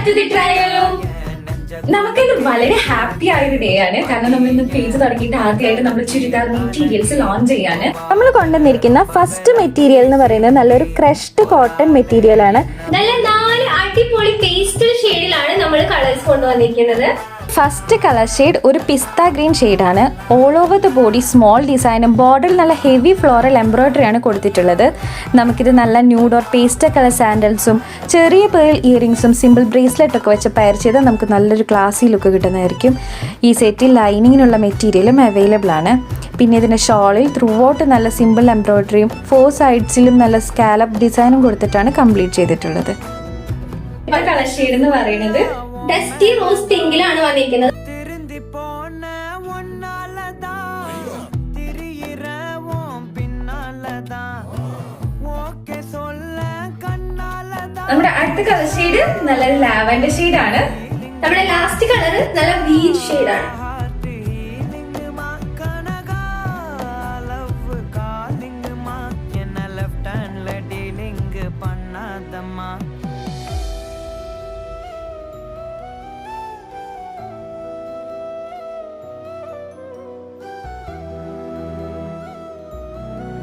to the trial. നമുക്കിത് വളരെ happy ആയൊരു ഡേ ആണ്. കാരണം നമ്മൾ ഇന്ന് പേജ് തുടങ്ങിയിട്ട് ആദ്യമായിട്ട് നമ്മൾ ചുരിദാർ മെറ്റീരിയൽസ് ലോഞ്ച് ചെയ്യാണ്. നമ്മൾ കൊണ്ടുവന്നിരിക്കുന്ന ഫസ്റ്റ് മെറ്റീരിയൽ എന്ന് പറയുന്നത് നല്ലൊരു ക്രഷ്ഡ് കോട്ടൺ മെറ്റീരിയൽ ആണ്. നല്ല 4 അടിപൊളി പേസ്റ്റൽ ഷെയ്ഡിലാണ് നമ്മൾ കളേഴ്സ് കൊണ്ടുവന്നിരിക്കുന്നത്. ഫസ്റ്റ് കളർ ഷെയ്ഡ് ഒരു പിസ്ത ഗ്രീൻ ഷെയ്ഡാണ്. All over the body small ഡിസൈനും ബോർഡറിൽ നല്ല ഹെവി ഫ്ലോറൽ എംബ്രോയിഡറി ആണ് കൊടുത്തിട്ടുള്ളത്. നമുക്കിത് നല്ല ന്യൂഡ് ഓർ പേസ്റ്റൽ കളർ സാൻഡൽസും ചെറിയ പേൾ ഇയറിംഗ്സും സിമ്പിൾ ബ്രേസ്ലെറ്റ് ഒക്കെ വെച്ച് പെയർ ചെയ്താൽ നമുക്ക് നല്ലൊരു ക്ലാസി ലുക്ക് കിട്ടുന്നതായിരിക്കും. ഈ സെറ്റിൽ ലൈനിങ്ങിനുള്ള മെറ്റീരിയലും അവൈലബിൾ ആണ്. പിന്നെ ഇതിൻ്റെ ഷോളിൽ ത്രൂ ഔട്ട് നല്ല സിമ്പിൾ എംബ്രോയിഡറിയും 4 സൈഡ്സിലും നല്ല സ്കാലപ്പ് ഡിസൈനും കൊടുത്തിട്ടാണ് കംപ്ലീറ്റ് ചെയ്തിട്ടുള്ളത്. കളർ ഷെയ്ഡ് എന്ന് പറയുന്നത് ഡസ്റ്റി റോസ് പിങ്കിലാണ് വന്നിരിക്കുന്നത്. നമ്മുടെ അടുത്ത കളർ ഷെയ്ഡ് നല്ല ലാവൻഡർ ഷെയ്ഡ് ആണ്. നമ്മുടെ ലാസ്റ്റ് കളർ നല്ല വീറ്റ് ഷെയ്ഡ് ആണ്. பண்ணாதம்மா